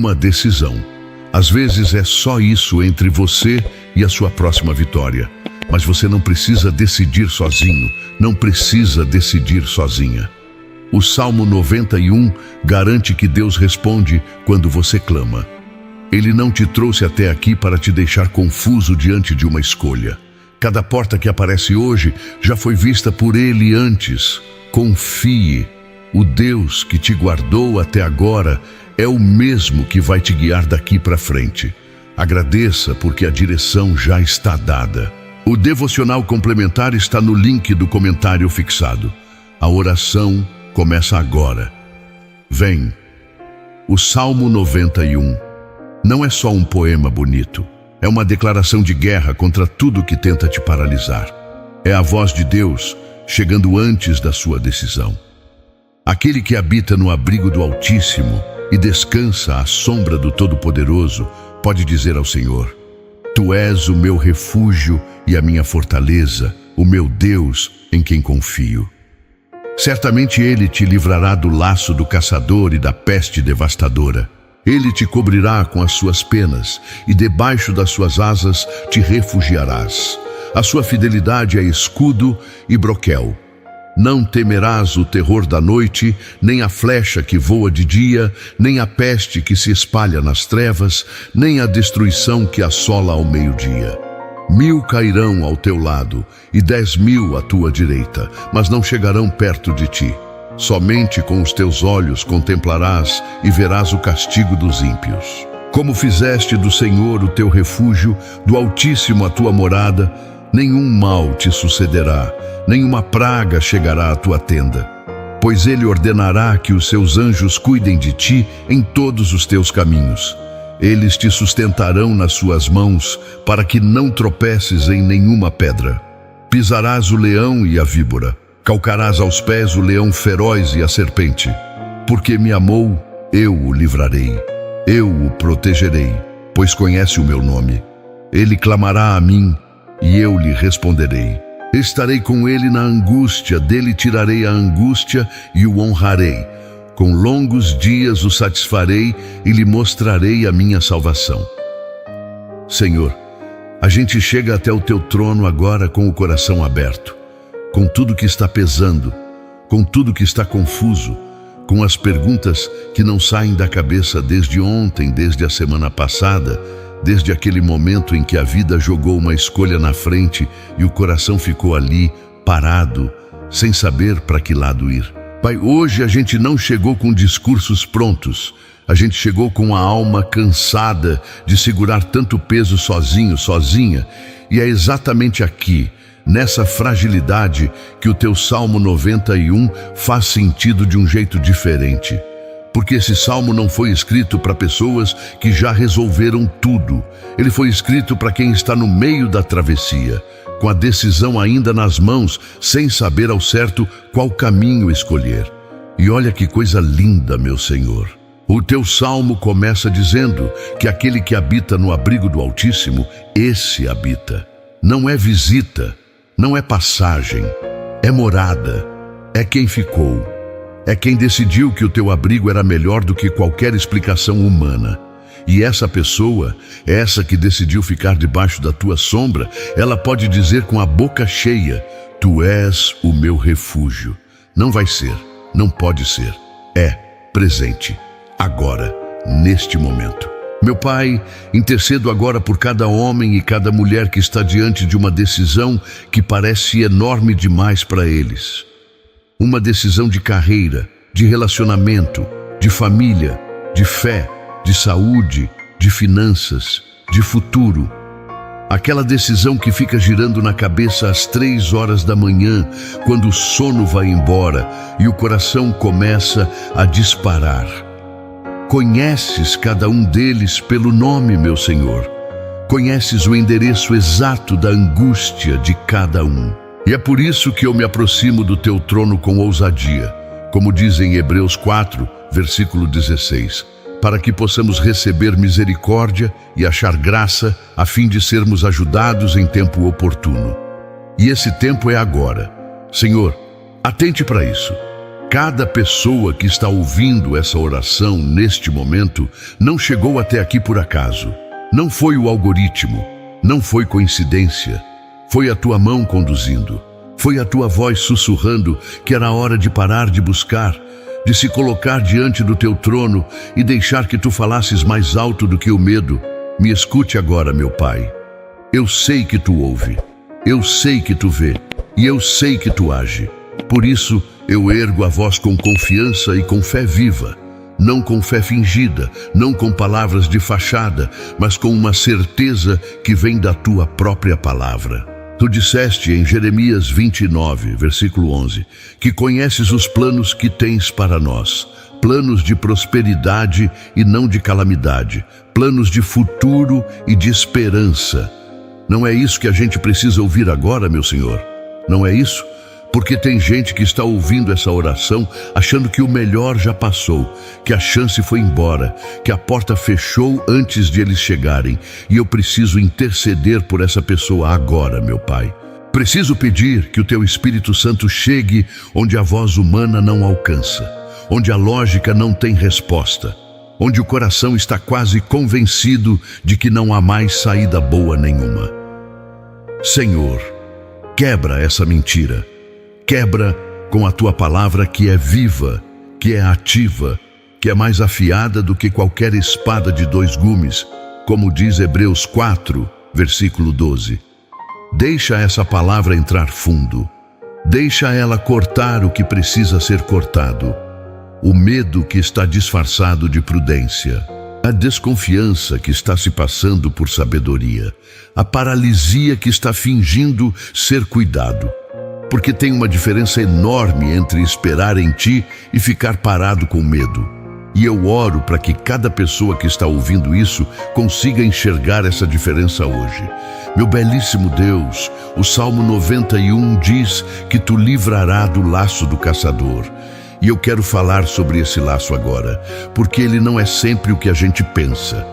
uma decisão. Às vezes é só isso entre você e a sua próxima vitória. Mas você não precisa decidir sozinho, não precisa decidir sozinha. O Salmo 91 garante que Deus responde quando você clama. Ele não te trouxe até aqui para te deixar confuso diante de uma escolha. Cada porta que aparece hoje já foi vista por Ele antes. Confie. O Deus que te guardou até agora é o mesmo que vai te guiar daqui para frente. Agradeça porque a direção já está dada. O devocional complementar está no link do comentário fixado. A oração começa agora. Vem. O Salmo 91 não é só um poema bonito. É uma declaração de guerra contra tudo que tenta te paralisar. É a voz de Deus chegando antes da sua decisão. Aquele que habita no abrigo do Altíssimo e descansa à sombra do Todo-Poderoso pode dizer ao Senhor: Tu és o meu refúgio e a minha fortaleza, o meu Deus em quem confio. Certamente Ele te livrará do laço do caçador e da peste devastadora. Ele te cobrirá com as suas penas e debaixo das suas asas te refugiarás. A sua fidelidade é escudo e broquel. Não temerás o terror da noite, nem a flecha que voa de dia, nem a peste que se espalha nas trevas, nem a destruição que assola ao meio-dia. 1000 cairão ao teu lado e 10.000 à tua direita, mas não chegarão perto de ti. Somente com os teus olhos contemplarás e verás o castigo dos ímpios. Como fizeste do Senhor o teu refúgio, do Altíssimo a tua morada, nenhum mal te sucederá, nenhuma praga chegará à tua tenda. Pois Ele ordenará que os seus anjos cuidem de ti em todos os teus caminhos. Eles te sustentarão nas suas mãos, para que não tropeces em nenhuma pedra. Pisarás o leão e a víbora. Calcarás aos pés o leão feroz e a serpente. Porque me amou, eu o livrarei. Eu o protegerei, pois conhece o meu nome. Ele clamará a mim, e eu lhe responderei. Estarei com ele na angústia, dele tirarei a angústia e o honrarei. Com longos dias o satisfarei e lhe mostrarei a minha salvação. Senhor, a gente chega até o teu trono agora com o coração aberto. Com tudo que está pesando, com tudo que está confuso, com as perguntas que não saem da cabeça desde ontem, desde a semana passada, desde aquele momento em que a vida jogou uma escolha na frente e o coração ficou ali, parado, sem saber para que lado ir. Pai, hoje a gente não chegou com discursos prontos, a gente chegou com a alma cansada de segurar tanto peso sozinho, sozinha, e é exatamente aqui, nessa fragilidade, que o teu Salmo 91 faz sentido de um jeito diferente. Porque esse salmo não foi escrito para pessoas que já resolveram tudo. Ele foi escrito para quem está no meio da travessia, com a decisão ainda nas mãos, sem saber ao certo qual caminho escolher. E olha que coisa linda, meu Senhor. O teu salmo começa dizendo que aquele que habita no abrigo do Altíssimo, esse habita. Não é visita, não é passagem, é morada, é quem ficou. É quem decidiu que o teu abrigo era melhor do que qualquer explicação humana. E essa pessoa, essa que decidiu ficar debaixo da tua sombra, ela pode dizer com a boca cheia: Tu és o meu refúgio. Não vai ser, não pode ser. É presente, agora, neste momento. Meu Pai, intercedo agora por cada homem e cada mulher que está diante de uma decisão que parece enorme demais para eles. Uma decisão de carreira, de relacionamento, de família, de fé, de saúde, de finanças, de futuro. Aquela decisão que fica girando na cabeça às 3 horas da manhã, quando o sono vai embora e o coração começa a disparar. Conheces cada um deles pelo nome, meu Senhor. Conheces o endereço exato da angústia de cada um. E é por isso que eu me aproximo do teu trono com ousadia, como diz em Hebreus 4, versículo 16, para que possamos receber misericórdia e achar graça, a fim de sermos ajudados em tempo oportuno. E esse tempo é agora. Senhor, atente para isso. Cada pessoa que está ouvindo essa oração neste momento não chegou até aqui por acaso. Não foi o algoritmo, não foi coincidência. Foi a tua mão conduzindo. Foi a tua voz sussurrando que era hora de parar de buscar, de se colocar diante do teu trono e deixar que tu falasses mais alto do que o medo. Me escute agora, meu Pai. Eu sei que tu ouve, eu sei que tu vê e eu sei que tu age. Por isso, eu ergo a voz com confiança e com fé viva, não com fé fingida, não com palavras de fachada, mas com uma certeza que vem da tua própria palavra. Tu disseste em Jeremias 29, versículo 11, que conheces os planos que tens para nós, planos de prosperidade e não de calamidade, planos de futuro e de esperança. Não é isso que a gente precisa ouvir agora, meu Senhor? Não é isso? Porque tem gente que está ouvindo essa oração achando que o melhor já passou, que a chance foi embora, que a porta fechou antes de eles chegarem. E eu preciso interceder por essa pessoa agora, meu Pai. Preciso pedir que o Teu Espírito Santo chegue onde a voz humana não alcança, onde a lógica não tem resposta, onde o coração está quase convencido de que não há mais saída boa nenhuma. Senhor, quebra essa mentira. Quebra com a tua palavra que é viva, que é ativa, que é mais afiada do que qualquer espada de 2 gumes, como diz Hebreus 4, versículo 12. Deixa essa palavra entrar fundo. Deixa ela cortar o que precisa ser cortado. O medo que está disfarçado de prudência, a desconfiança que está se passando por sabedoria, a paralisia que está fingindo ser cuidado. Porque tem uma diferença enorme entre esperar em Ti e ficar parado com medo. E eu oro para que cada pessoa que está ouvindo isso consiga enxergar essa diferença hoje. Meu belíssimo Deus, o Salmo 91 diz que Tu livrarás do laço do caçador. E eu quero falar sobre esse laço agora, porque ele não é sempre o que a gente pensa.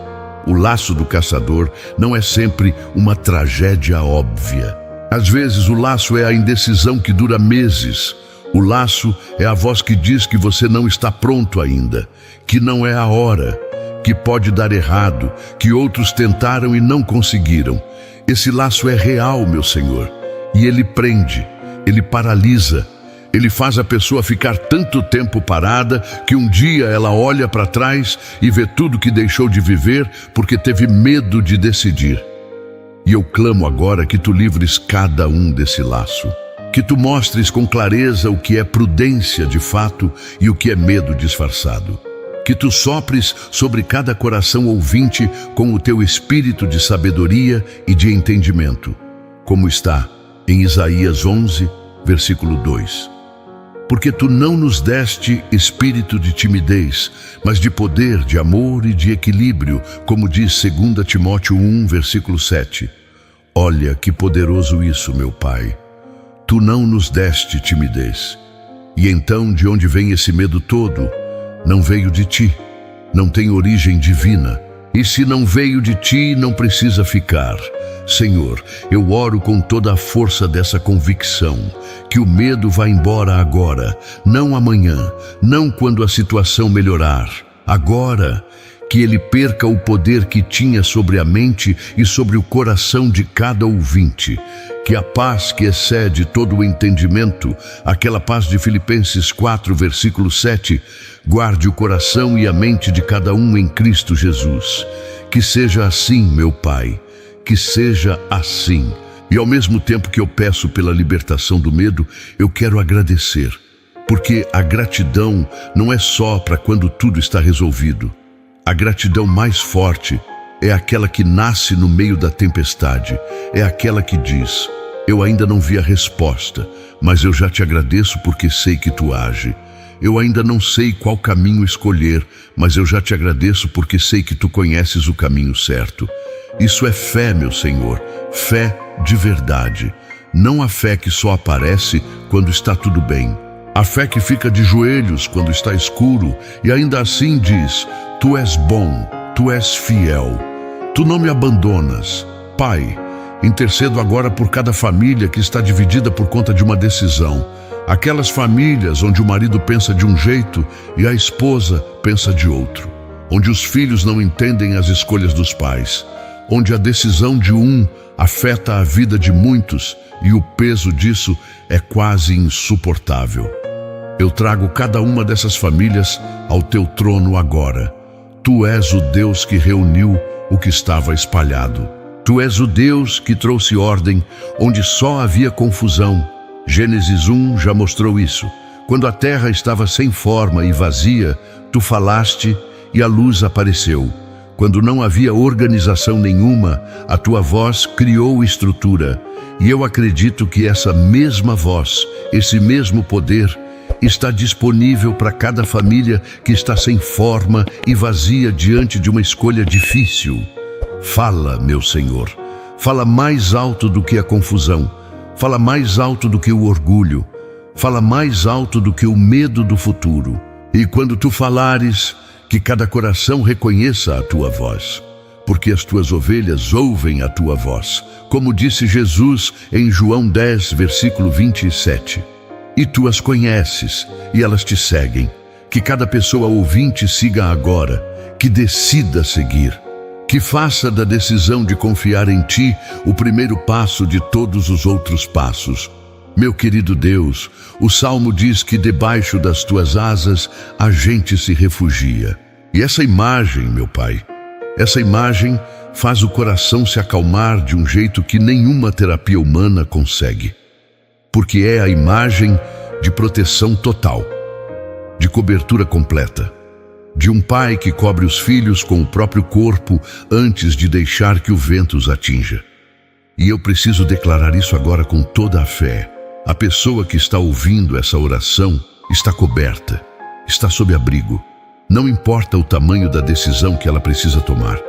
O laço do caçador não é sempre uma tragédia óbvia. Às vezes o laço é a indecisão que dura meses. O laço é a voz que diz que você não está pronto ainda, que não é a hora, que pode dar errado, que outros tentaram e não conseguiram. Esse laço é real, meu Senhor, e ele prende, ele paralisa, ele faz a pessoa ficar tanto tempo parada que um dia ela olha para trás e vê tudo que deixou de viver porque teve medo de decidir. E eu clamo agora que Tu livres cada um desse laço, que Tu mostres com clareza o que é prudência de fato e o que é medo disfarçado, que Tu sopres sobre cada coração ouvinte com o Teu espírito de sabedoria e de entendimento, como está em Isaías 11, versículo 2. Porque Tu não nos deste espírito de timidez, mas de poder, de amor e de equilíbrio, como diz 2 Timóteo 1, versículo 7. Olha que poderoso isso, meu Pai. Tu não nos deste timidez. E então, de onde vem esse medo todo? Não veio de Ti, não tem origem divina. E se não veio de Ti, não precisa ficar. Senhor, eu oro com toda a força dessa convicção, que o medo vai embora agora, não amanhã, não quando a situação melhorar. Agora, que ele perca o poder que tinha sobre a mente e sobre o coração de cada ouvinte. Que a paz que excede todo o entendimento, aquela paz de Filipenses 4, versículo 7, guarde o coração e a mente de cada um em Cristo Jesus. Que seja assim, meu Pai, que seja assim. E ao mesmo tempo que eu peço pela libertação do medo, eu quero agradecer, porque a gratidão não é só para quando tudo está resolvido. A gratidão mais forte é aquela que nasce no meio da tempestade, é aquela que diz: eu ainda não vi a resposta, mas eu já te agradeço porque sei que tu age. Eu ainda não sei qual caminho escolher, mas eu já te agradeço porque sei que tu conheces o caminho certo. Isso é fé, meu Senhor, fé de verdade. Não a fé que só aparece quando está tudo bem. A fé que fica de joelhos quando está escuro e ainda assim diz: tu és bom, tu és fiel, tu não me abandonas. Pai, intercedo agora por cada família que está dividida por conta de uma decisão. Aquelas famílias onde o marido pensa de um jeito e a esposa pensa de outro. Onde os filhos não entendem as escolhas dos pais. Onde a decisão de um afeta a vida de muitos e o peso disso é quase insuportável. Eu trago cada uma dessas famílias ao teu trono agora. Tu és o Deus que reuniu o que estava espalhado. Tu és o Deus que trouxe ordem onde só havia confusão. Gênesis 1 já mostrou isso. Quando a terra estava sem forma e vazia, tu falaste e a luz apareceu. Quando não havia organização nenhuma, a tua voz criou estrutura. E eu acredito que essa mesma voz, esse mesmo poder, está disponível para cada família que está sem forma e vazia diante de uma escolha difícil. Fala, meu Senhor. Fala mais alto do que a confusão. Fala mais alto do que o orgulho. Fala mais alto do que o medo do futuro. E quando tu falares, que cada coração reconheça a tua voz, porque as tuas ovelhas ouvem a tua voz, como disse Jesus em João 10, versículo 27. E tu as conheces, e elas te seguem. Que cada pessoa ouvinte siga agora, que decida seguir. Que faça da decisão de confiar em ti o primeiro passo de todos os outros passos. Meu querido Deus, o Salmo diz que debaixo das tuas asas a gente se refugia. E essa imagem, meu Pai, essa imagem faz o coração se acalmar de um jeito que nenhuma terapia humana consegue. Porque é a imagem de proteção total, de cobertura completa, de um pai que cobre os filhos com o próprio corpo antes de deixar que o vento os atinja. E eu preciso declarar isso agora com toda a fé. A pessoa que está ouvindo essa oração está coberta, está sob abrigo. Não importa o tamanho da decisão que ela precisa tomar.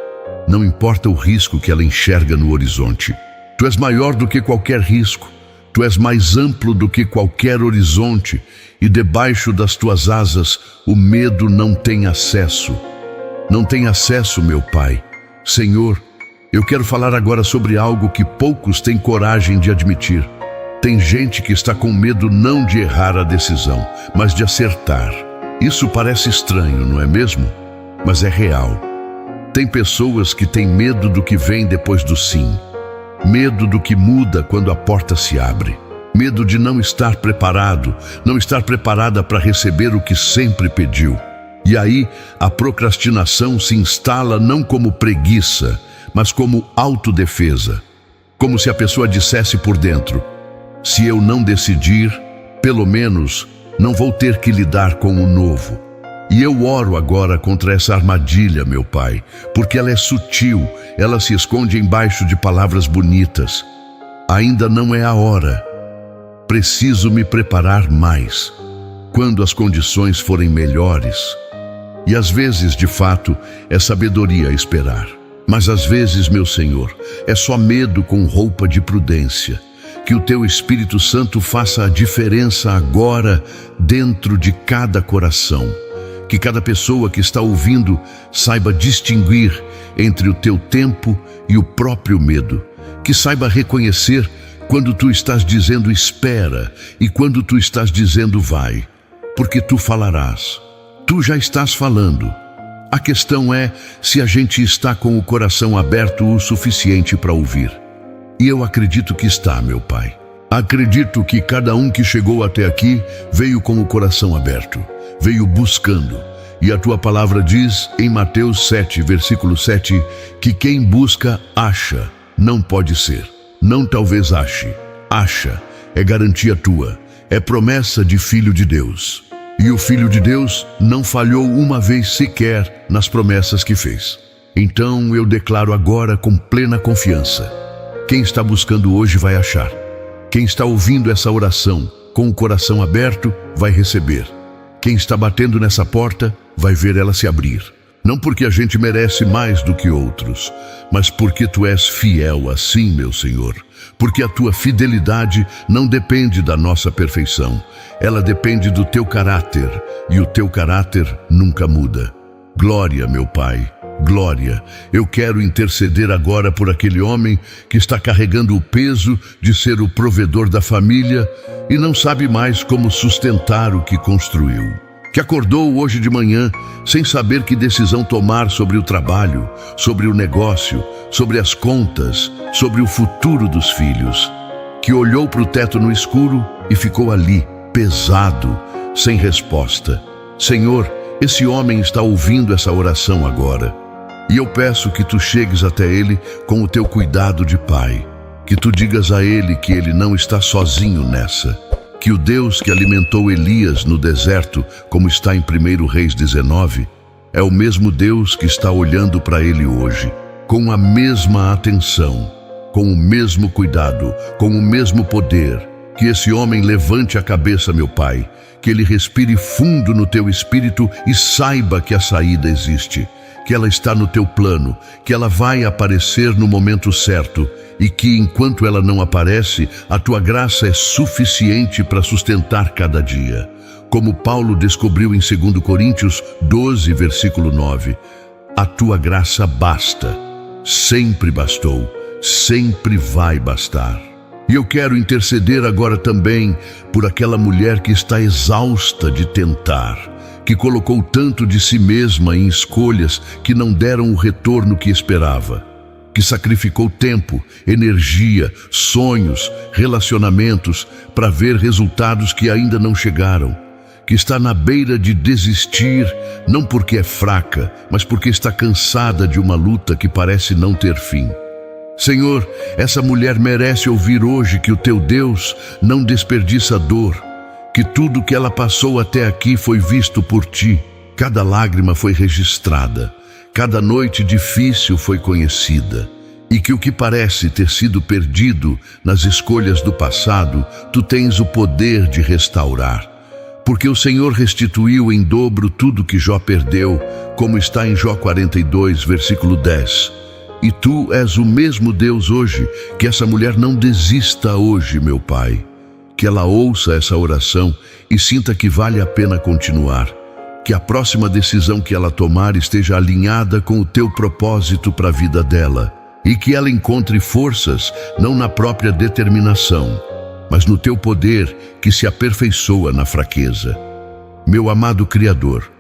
Não importa o risco que ela enxerga no horizonte. Tu és maior do que qualquer risco. Tu és mais amplo do que qualquer horizonte. E debaixo das tuas asas o medo não tem acesso. Não tem acesso, meu Pai. Senhor, eu quero falar agora sobre algo que poucos têm coragem de admitir. Tem gente que está com medo não de errar a decisão, mas de acertar. Isso parece estranho, não é mesmo? Mas é real. Tem pessoas que têm medo do que vem depois do sim. Medo do que muda quando a porta se abre. Medo de não estar preparado, não estar preparada para receber o que sempre pediu. E aí a procrastinação se instala não como preguiça, mas como autodefesa. Como se a pessoa dissesse por dentro: se eu não decidir, pelo menos não vou ter que lidar com o novo. E eu oro agora contra essa armadilha, meu Pai, porque ela é sutil, ela se esconde embaixo de palavras bonitas. Ainda não é a hora. Preciso me preparar mais, quando as condições forem melhores. E às vezes, de fato, é sabedoria esperar. Mas às vezes, meu Senhor, é só medo com roupa de prudência. Que o Teu Espírito Santo faça a diferença agora dentro de cada coração. Que cada pessoa que está ouvindo saiba distinguir entre o Teu tempo e o próprio medo. Que saiba reconhecer quando Tu estás dizendo espera e quando Tu estás dizendo vai. Porque Tu falarás. Tu já estás falando. A questão é se a gente está com o coração aberto o suficiente para ouvir. E eu acredito que está, meu Pai. Acredito que cada um que chegou até aqui veio com o coração aberto, veio buscando. E a Tua palavra diz em Mateus 7, versículo 7, que quem busca, acha. Não pode ser. Não talvez ache. Acha. É garantia Tua. É promessa de Filho de Deus. E o Filho de Deus não falhou uma vez sequer nas promessas que fez. Então eu declaro agora com plena confiança: quem está buscando hoje vai achar. Quem está ouvindo essa oração com o coração aberto vai receber. Quem está batendo nessa porta vai ver ela se abrir. Não porque a gente merece mais do que outros, mas porque Tu és fiel assim, meu Senhor. Porque a Tua fidelidade não depende da nossa perfeição. Ela depende do Teu caráter, e o Teu caráter nunca muda. Glória, meu Pai. Glória, eu quero interceder agora por aquele homem que está carregando o peso de ser o provedor da família e não sabe mais como sustentar o que construiu. Que acordou hoje de manhã sem saber que decisão tomar sobre o trabalho, sobre o negócio, sobre as contas, sobre o futuro dos filhos. Que olhou para o teto no escuro e ficou ali, pesado, sem resposta. Senhor, esse homem está ouvindo essa oração agora. E eu peço que tu chegues até ele com o teu cuidado de pai. Que tu digas a ele que ele não está sozinho nessa. Que o Deus que alimentou Elias no deserto, como está em 1 Reis 19, é o mesmo Deus que está olhando para ele hoje, com a mesma atenção, com o mesmo cuidado, com o mesmo poder. Que esse homem levante a cabeça, meu Pai, que ele respire fundo no teu espírito e saiba que a saída existe, que ela está no teu plano, que ela vai aparecer no momento certo e que, enquanto ela não aparece, a tua graça é suficiente para sustentar cada dia. Como Paulo descobriu em 2 Coríntios 12, versículo 9, a tua graça basta, sempre bastou, sempre vai bastar. E eu quero interceder agora também por aquela mulher que está exausta de tentar, que colocou tanto de si mesma em escolhas que não deram o retorno que esperava, que sacrificou tempo, energia, sonhos, relacionamentos para ver resultados que ainda não chegaram, que está na beira de desistir, não porque é fraca, mas porque está cansada de uma luta que parece não ter fim. Senhor, essa mulher merece ouvir hoje que o teu Deus não desperdiça dor, que tudo que ela passou até aqui foi visto por ti, cada lágrima foi registrada, cada noite difícil foi conhecida, e que o que parece ter sido perdido nas escolhas do passado, tu tens o poder de restaurar. Porque o Senhor restituiu em dobro tudo que Jó perdeu, como está em Jó 42, versículo 10. E tu és o mesmo Deus hoje, que essa mulher não desista hoje, meu Pai. Que ela ouça essa oração e sinta que vale a pena continuar. Que a próxima decisão que ela tomar esteja alinhada com o teu propósito para a vida dela. E que ela encontre forças, não na própria determinação, mas no teu poder que se aperfeiçoa na fraqueza. Meu amado Criador,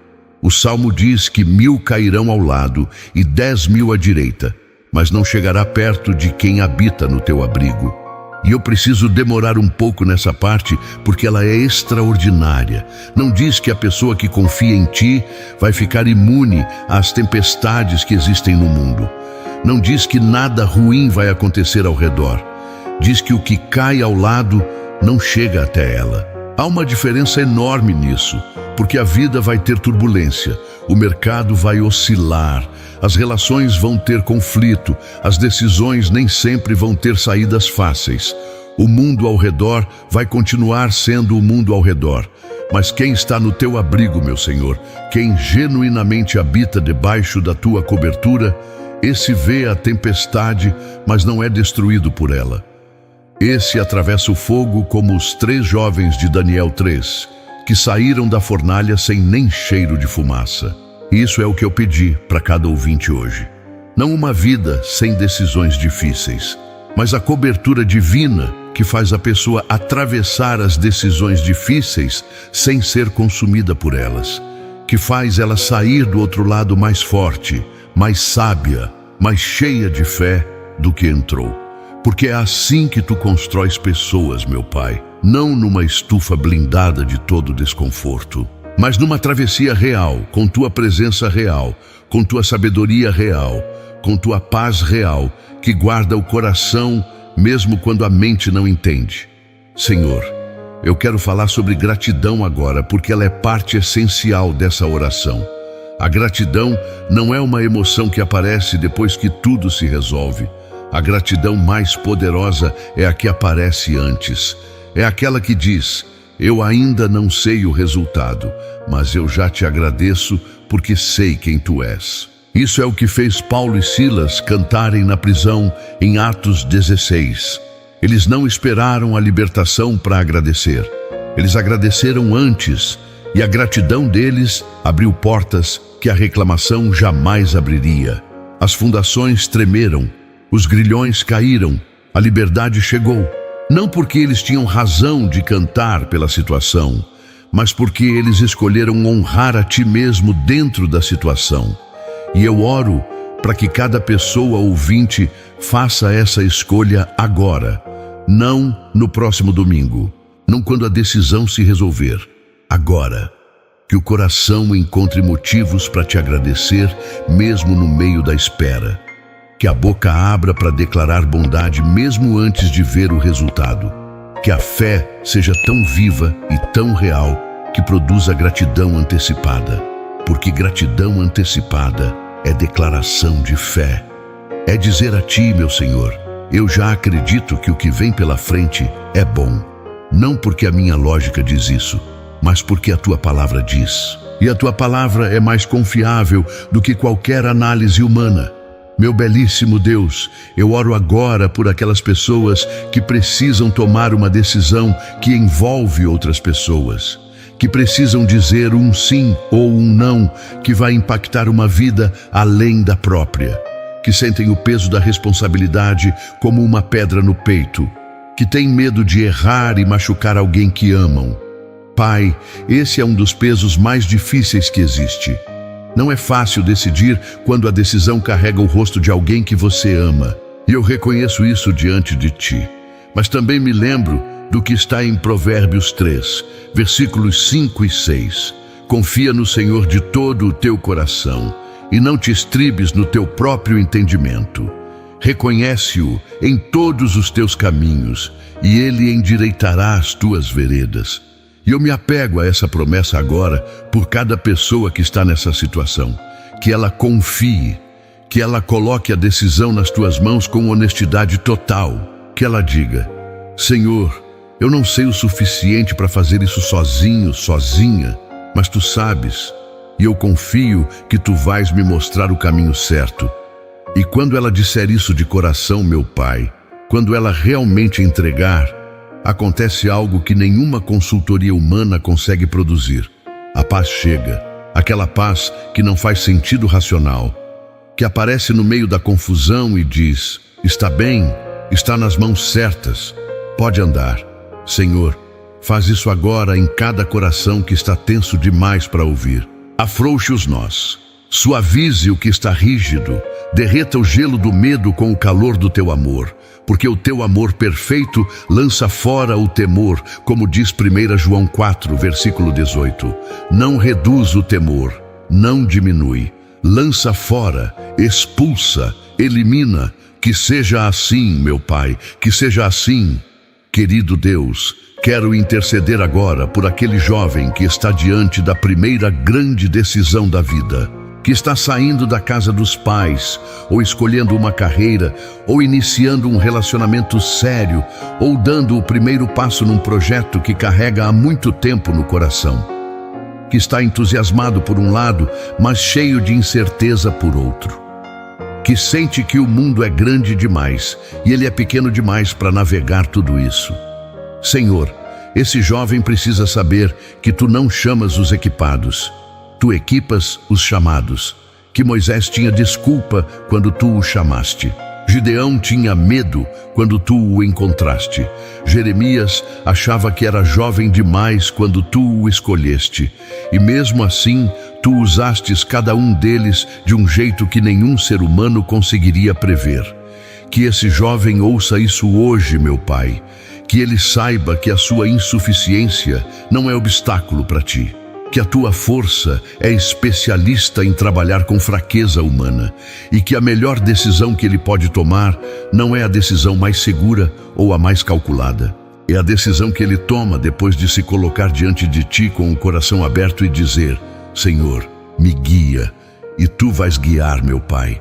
o Salmo diz que 1000 cairão ao lado e 10.000 à direita, mas não chegará perto de quem habita no teu abrigo. E eu preciso demorar um pouco nessa parte porque ela é extraordinária. Não diz que a pessoa que confia em ti vai ficar imune às tempestades que existem no mundo. Não diz que nada ruim vai acontecer ao redor. Diz que o que cai ao lado não chega até ela. Há uma diferença enorme nisso, porque a vida vai ter turbulência, o mercado vai oscilar, as relações vão ter conflito, as decisões nem sempre vão ter saídas fáceis. O mundo ao redor vai continuar sendo o mundo ao redor. Mas quem está no teu abrigo, meu Senhor, quem genuinamente habita debaixo da tua cobertura, esse vê a tempestade, mas não é destruído por ela. Esse atravessa o fogo como os 3 jovens de Daniel 3, que saíram da fornalha sem nem cheiro de fumaça. Isso é o que eu pedi para cada ouvinte hoje. Não uma vida sem decisões difíceis, mas a cobertura divina que faz a pessoa atravessar as decisões difíceis sem ser consumida por elas, que faz ela sair do outro lado mais forte, mais sábia, mais cheia de fé do que entrou. Porque é assim que tu constróis pessoas, meu Pai, não numa estufa blindada de todo desconforto, mas numa travessia real, com tua presença real, com tua sabedoria real, com tua paz real, que guarda o coração mesmo quando a mente não entende. Senhor, eu quero falar sobre gratidão agora, porque ela é parte essencial dessa oração. A gratidão não é uma emoção que aparece depois que tudo se resolve. A gratidão mais poderosa é a que aparece antes. É aquela que diz: eu ainda não sei o resultado, mas eu já te agradeço porque sei quem tu és. Isso é o que fez Paulo e Silas cantarem na prisão em Atos 16. Eles não esperaram a libertação para agradecer. Eles agradeceram antes e a gratidão deles abriu portas que a reclamação jamais abriria. As fundações tremeram, os grilhões caíram, a liberdade chegou. Não porque eles tinham razão de cantar pela situação, mas porque eles escolheram honrar a ti mesmo dentro da situação. E eu oro para que cada pessoa ouvinte faça essa escolha agora, não no próximo domingo, não quando a decisão se resolver, agora. Que o coração encontre motivos para te agradecer, mesmo no meio da espera. Que a boca abra para declarar bondade, mesmo antes de ver o resultado. Que a fé seja tão viva e tão real que produza gratidão antecipada. Porque gratidão antecipada é declaração de fé. É dizer a ti, meu Senhor, eu já acredito que o que vem pela frente é bom. Não porque a minha lógica diz isso, mas porque a tua palavra diz. E a tua palavra é mais confiável do que qualquer análise humana. Meu belíssimo Deus, eu oro agora por aquelas pessoas que precisam tomar uma decisão que envolve outras pessoas, que precisam dizer um sim ou um não que vai impactar uma vida além da própria, que sentem o peso da responsabilidade como uma pedra no peito, que têm medo de errar e machucar alguém que amam. Pai, esse é um dos pesos mais difíceis que existe. Não é fácil decidir quando a decisão carrega o rosto de alguém que você ama. E eu reconheço isso diante de ti. Mas também me lembro do que está em Provérbios 3, versículos 5 e 6. Confia no Senhor de todo o teu coração e não te estribes no teu próprio entendimento. Reconhece-o em todos os teus caminhos e ele endireitará as tuas veredas. E eu me apego a essa promessa agora por cada pessoa que está nessa situação. Que ela confie, que ela coloque a decisão nas tuas mãos com honestidade total. Que ela diga, Senhor, eu não sei o suficiente para fazer isso sozinho, sozinha, mas tu sabes, e eu confio que tu vais me mostrar o caminho certo. E quando ela disser isso de coração, meu Pai, quando ela realmente entregar, acontece algo que nenhuma consultoria humana consegue produzir. A paz chega, aquela paz que não faz sentido racional, que aparece no meio da confusão e diz, está bem, está nas mãos certas, pode andar. Senhor, faz isso agora em cada coração que está tenso demais para ouvir. Afrouxe os nós, suavize o que está rígido, derreta o gelo do medo com o calor do teu amor, porque o teu amor perfeito lança fora o temor, como diz 1 João 4, versículo 18. Não reduz o temor, não diminui, lança fora, expulsa, elimina, que seja assim, meu Pai, que seja assim. Querido Deus, quero interceder agora por aquele jovem que está diante da primeira grande decisão da vida, que está saindo da casa dos pais, ou escolhendo uma carreira, ou iniciando um relacionamento sério, ou dando o primeiro passo num projeto que carrega há muito tempo no coração, que está entusiasmado por um lado, mas cheio de incerteza por outro, que sente que o mundo é grande demais e ele é pequeno demais para navegar tudo isso. Senhor, esse jovem precisa saber que tu não chamas os equipados, tu equipas os chamados, que Moisés tinha desculpa quando tu o chamaste. Gideão tinha medo quando tu o encontraste. Jeremias achava que era jovem demais quando tu o escolheste. E mesmo assim, tu usastes cada um deles de um jeito que nenhum ser humano conseguiria prever. Que esse jovem ouça isso hoje, meu Pai. Que ele saiba que a sua insuficiência não é obstáculo para ti. Que a tua força é especialista em trabalhar com fraqueza humana e que a melhor decisão que ele pode tomar não é a decisão mais segura ou a mais calculada. É a decisão que ele toma depois de se colocar diante de ti com o coração aberto e dizer, Senhor, me guia, e tu vais guiar, meu Pai,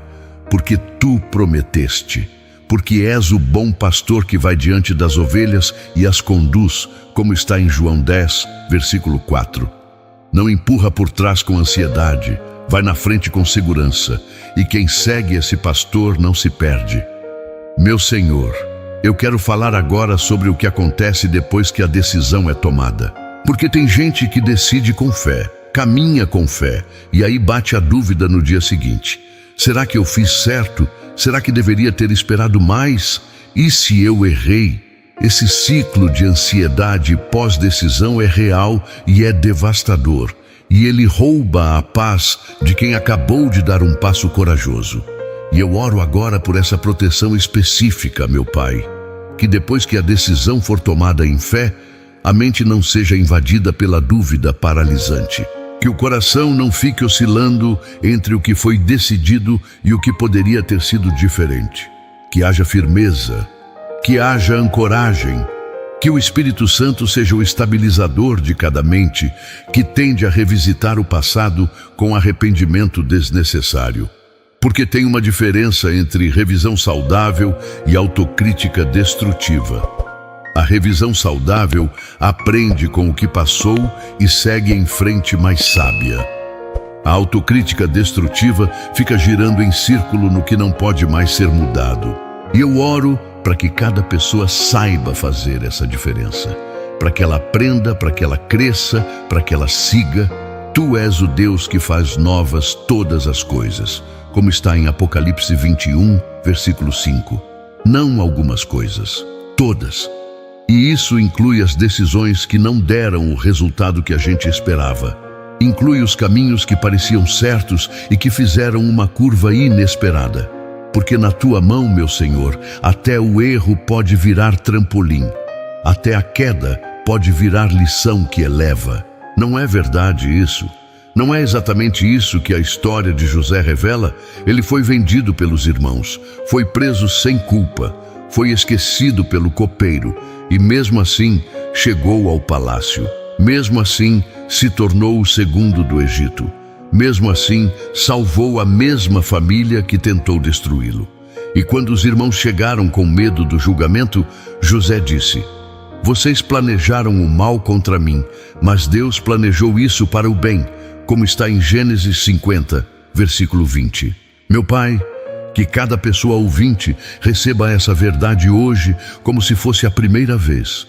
porque tu prometeste, porque és o bom pastor que vai diante das ovelhas e as conduz, como está em João 10, versículo 4. Não empurra por trás com ansiedade, vai na frente com segurança, e quem segue esse pastor não se perde. Meu Senhor, eu quero falar agora sobre o que acontece depois que a decisão é tomada. Porque tem gente que decide com fé, caminha com fé, e aí bate a dúvida no dia seguinte. Será que eu fiz certo? Será que deveria ter esperado mais? E se eu errei? Esse ciclo de ansiedade pós-decisão é real e é devastador. E ele rouba a paz de quem acabou de dar um passo corajoso. E eu oro agora por essa proteção específica, meu Pai. Que depois que a decisão for tomada em fé, a mente não seja invadida pela dúvida paralisante. Que o coração não fique oscilando entre o que foi decidido e o que poderia ter sido diferente. Que haja firmeza, que haja ancoragem, que o Espírito Santo seja o estabilizador de cada mente que tende a revisitar o passado com arrependimento desnecessário. Porque tem uma diferença entre revisão saudável e autocrítica destrutiva. A revisão saudável aprende com o que passou e segue em frente mais sábia. A autocrítica destrutiva fica girando em círculo no que não pode mais ser mudado. E eu oro para que cada pessoa saiba fazer essa diferença. Para que ela aprenda, para que ela cresça, para que ela siga. Tu és o Deus que faz novas todas as coisas. Como está em Apocalipse 21, versículo 5. Não algumas coisas, todas. E isso inclui as decisões que não deram o resultado que a gente esperava. Inclui os caminhos que pareciam certos e que fizeram uma curva inesperada. Porque na tua mão, meu Senhor, até o erro pode virar trampolim. Até a queda pode virar lição que eleva. Não é verdade isso? Não é exatamente isso que a história de José revela? Ele foi vendido pelos irmãos, foi preso sem culpa, foi esquecido pelo copeiro e mesmo assim chegou ao palácio. Mesmo assim se tornou o segundo do Egito. Mesmo assim salvou a mesma família que tentou destruí-lo. E quando os irmãos chegaram com medo do julgamento, José disse: vocês planejaram o mal contra mim, mas Deus planejou isso para o bem, como está em Gênesis 50, versículo 20. Meu Pai, que cada pessoa ouvinte receba essa verdade hoje como se fosse a primeira vez.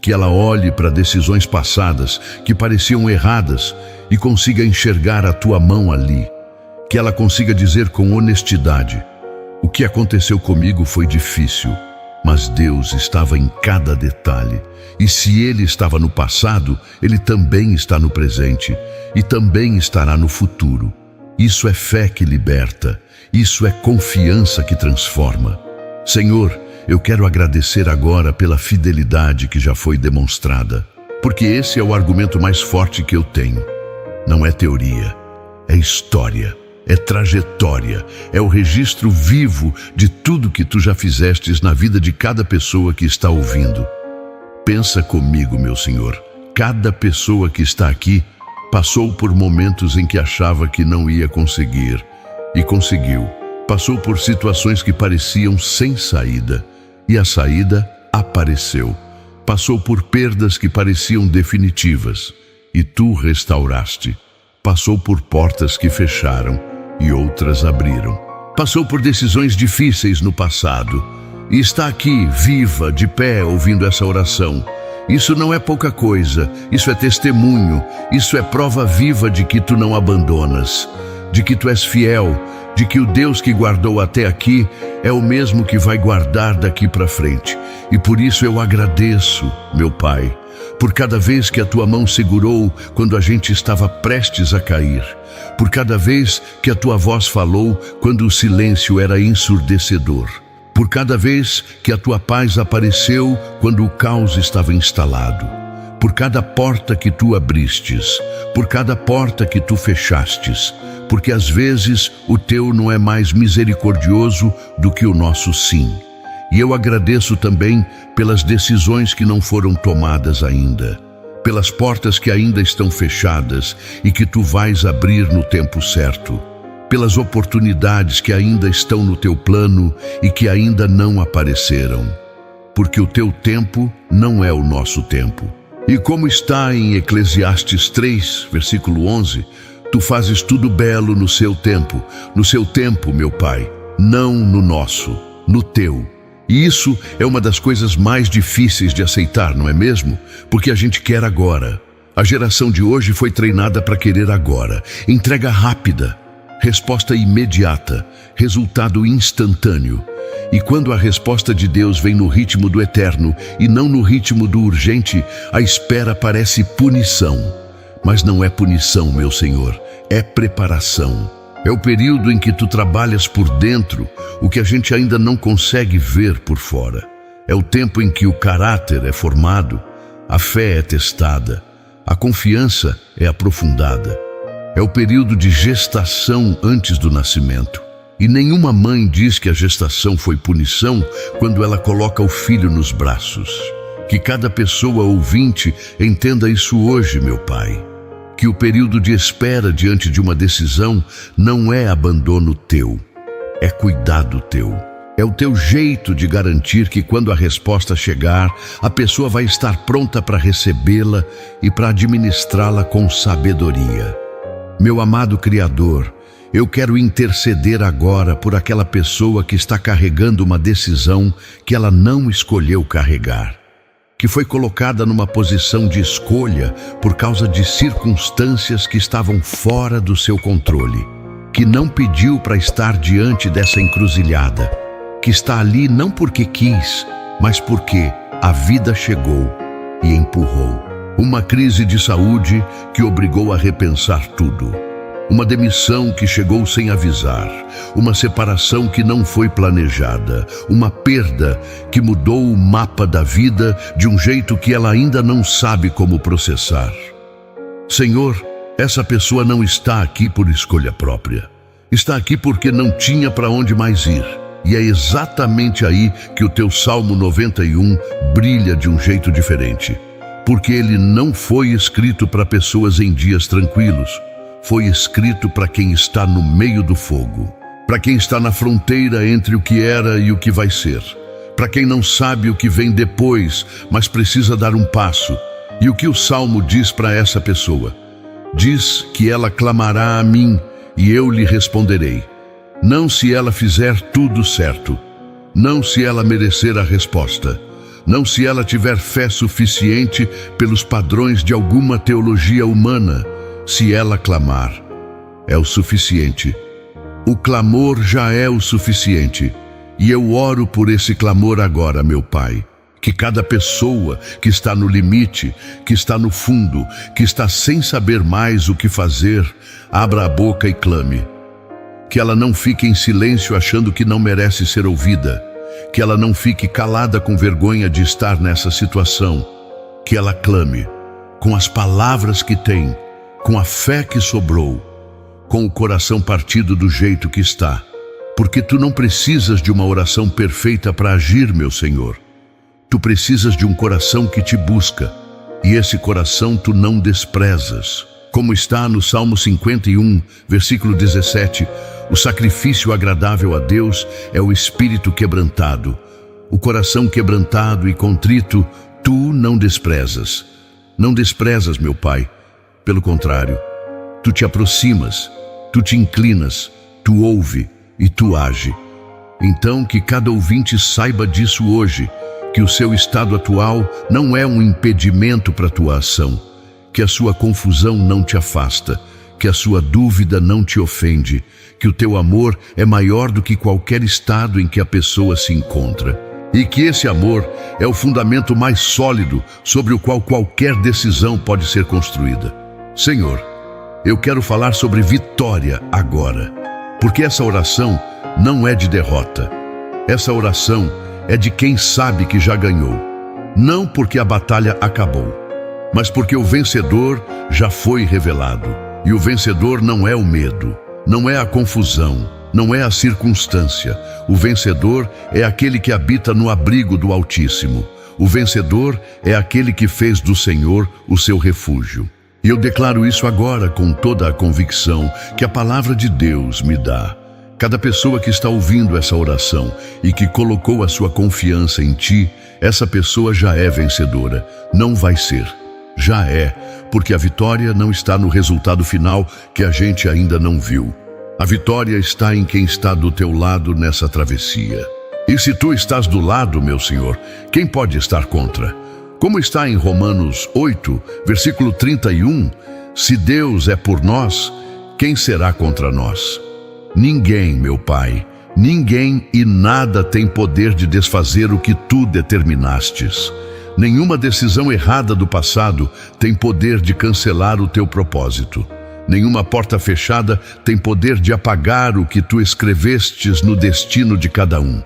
Que ela olhe para decisões passadas que pareciam erradas e consiga enxergar a tua mão ali. Que ela consiga dizer com honestidade: o que aconteceu comigo foi difícil, mas Deus estava em cada detalhe. E se Ele estava no passado, Ele também está no presente e também estará no futuro. Isso é fé que liberta, isso é confiança que transforma. Senhor, eu quero agradecer agora pela fidelidade que já foi demonstrada, porque esse é o argumento mais forte que eu tenho. Não é teoria, é história, é trajetória, é o registro vivo de tudo que tu já fizestes na vida de cada pessoa que está ouvindo. Pensa comigo, meu Senhor, cada pessoa que está aqui passou por momentos em que achava que não ia conseguir, e conseguiu. Passou por situações que pareciam sem saída, e a saída apareceu. Passou por perdas que pareciam definitivas, e tu restauraste. Passou por portas que fecharam, e outras abriram. Passou por decisões difíceis no passado, e está aqui, viva, de pé, ouvindo essa oração. Isso não é pouca coisa, isso é testemunho, isso é prova viva de que tu não abandonas, de que tu és fiel, de que o Deus que guardou até aqui é o mesmo que vai guardar daqui para frente. E por isso eu agradeço, meu Pai, por cada vez que a tua mão segurou quando a gente estava prestes a cair, por cada vez que a tua voz falou quando o silêncio era ensurdecedor, por cada vez que a tua paz apareceu quando o caos estava instalado, por cada porta que tu abristes, por cada porta que tu fechastes, porque às vezes o teu não é mais misericordioso do que o nosso sim. E eu agradeço também pelas decisões que não foram tomadas ainda, pelas portas que ainda estão fechadas e que tu vais abrir no tempo certo, pelas oportunidades que ainda estão no teu plano e que ainda não apareceram, porque o teu tempo não é o nosso tempo. E como está em Eclesiastes 3, versículo 11, tu fazes tudo belo no seu tempo, meu Pai, não no nosso, no teu. E isso é uma das coisas mais difíceis de aceitar, não é mesmo? Porque a gente quer agora. A geração de hoje foi treinada para querer agora, entrega rápida, resposta imediata, resultado instantâneo. E quando a resposta de Deus vem no ritmo do eterno e não no ritmo do urgente, a espera parece punição. Mas não é punição, meu Senhor, é preparação. É o período em que tu trabalhas por dentro o que a gente ainda não consegue ver por fora. É o tempo em que o caráter é formado, a fé é testada, a confiança é aprofundada. É o período de gestação antes do nascimento. E nenhuma mãe diz que a gestação foi punição quando ela coloca o filho nos braços. Que cada pessoa ouvinte entenda isso hoje, meu Pai. Que o período de espera diante de uma decisão não é abandono teu, é cuidado teu. É o teu jeito de garantir que quando a resposta chegar, a pessoa vai estar pronta para recebê-la e para administrá-la com sabedoria. Meu amado Criador, eu quero interceder agora por aquela pessoa que está carregando uma decisão que ela não escolheu carregar, que foi colocada numa posição de escolha por causa de circunstâncias que estavam fora do seu controle, que não pediu para estar diante dessa encruzilhada, que está ali não porque quis, mas porque a vida chegou e empurrou. Uma crise de saúde que obrigou a repensar tudo. Uma demissão que chegou sem avisar. Uma separação que não foi planejada. Uma perda que mudou o mapa da vida de um jeito que ela ainda não sabe como processar. Senhor, essa pessoa não está aqui por escolha própria. Está aqui porque não tinha para onde mais ir. E é exatamente aí que o teu Salmo 91 brilha de um jeito diferente. Porque ele não foi escrito para pessoas em dias tranquilos. Foi escrito para quem está no meio do fogo. Para quem está na fronteira entre o que era e o que vai ser. Para quem não sabe o que vem depois, mas precisa dar um passo. E o que o Salmo diz para essa pessoa? Diz que ela clamará a mim e eu lhe responderei. Não se ela fizer tudo certo, não se ela merecer a resposta, não se ela tiver fé suficiente pelos padrões de alguma teologia humana, se ela clamar, é o suficiente. O clamor já é o suficiente, e eu oro por esse clamor agora, meu Pai. Que cada pessoa que está no limite, que está no fundo, que está sem saber mais o que fazer, abra a boca e clame. Que ela não fique em silêncio achando que não merece ser ouvida. Que ela não fique calada com vergonha de estar nessa situação. Que ela clame, com as palavras que tem, com a fé que sobrou, com o coração partido do jeito que está. Porque tu não precisas de uma oração perfeita para agir, meu Senhor. Tu precisas de um coração que te busca, e esse coração tu não desprezas. Como está no Salmo 51, versículo 17, o sacrifício agradável a Deus é o espírito quebrantado. O coração quebrantado e contrito, tu não desprezas. Não desprezas, meu Pai. Pelo contrário, tu te aproximas, tu te inclinas, tu ouve e tu age. Então que cada ouvinte saiba disso hoje, que o seu estado atual não é um impedimento para a tua ação, que a sua confusão não te afasta, que a sua dúvida não te ofende, que o teu amor é maior do que qualquer estado em que a pessoa se encontra, e que esse amor é o fundamento mais sólido sobre o qual qualquer decisão pode ser construída. Senhor, eu quero falar sobre vitória agora, porque essa oração não é de derrota. Essa oração é de quem sabe que já ganhou, não porque a batalha acabou, mas porque o vencedor já foi revelado. E o vencedor não é o medo, não é a confusão, não é a circunstância. O vencedor é aquele que habita no abrigo do Altíssimo. O vencedor é aquele que fez do Senhor o seu refúgio. E eu declaro isso agora com toda a convicção que a palavra de Deus me dá. Cada pessoa que está ouvindo essa oração e que colocou a sua confiança em Ti, essa pessoa já é vencedora, não vai ser. Já é, porque a vitória não está no resultado final que a gente ainda não viu. A vitória está em quem está do teu lado nessa travessia. E se tu estás do lado, meu Senhor, quem pode estar contra? Como está em Romanos 8, versículo 31, se Deus é por nós, quem será contra nós? Ninguém, meu Pai, ninguém e nada tem poder de desfazer o que tu determinastes. Nenhuma decisão errada do passado tem poder de cancelar o teu propósito. Nenhuma porta fechada tem poder de apagar o que tu escrevestes no destino de cada um.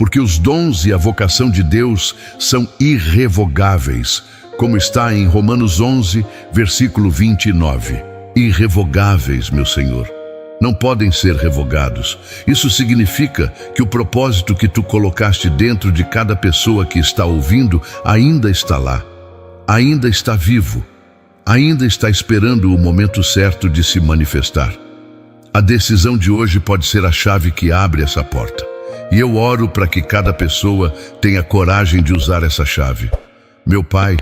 Porque os dons e a vocação de Deus são irrevogáveis, como está em Romanos 11, versículo 29. Irrevogáveis, meu Senhor. Não podem ser revogados. Isso significa que o propósito que tu colocaste dentro de cada pessoa que está ouvindo ainda está lá, ainda está vivo, ainda está esperando o momento certo de se manifestar. A decisão de hoje pode ser a chave que abre essa porta. E eu oro para que cada pessoa tenha coragem de usar essa chave. Meu Pai,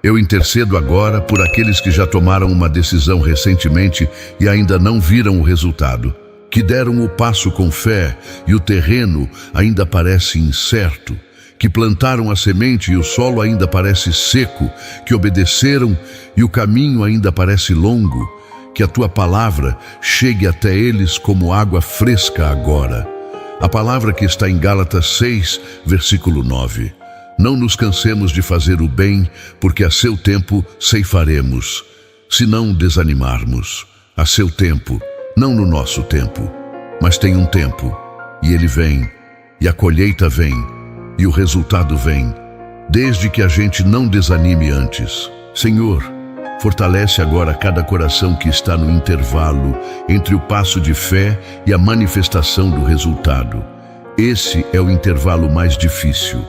eu intercedo agora por aqueles que já tomaram uma decisão recentemente e ainda não viram o resultado, que deram o passo com fé e o terreno ainda parece incerto, que plantaram a semente e o solo ainda parece seco, que obedeceram e o caminho ainda parece longo, que a tua palavra chegue até eles como água fresca agora. A palavra que está em Gálatas 6, versículo 9. Não nos cansemos de fazer o bem, porque a seu tempo ceifaremos, se não desanimarmos. A seu tempo, não no nosso tempo. Mas tem um tempo, e ele vem, e a colheita vem, e o resultado vem, desde que a gente não desanime antes. Senhor, fortalece agora cada coração que está no intervalo entre o passo de fé e a manifestação do resultado. Esse é o intervalo mais difícil.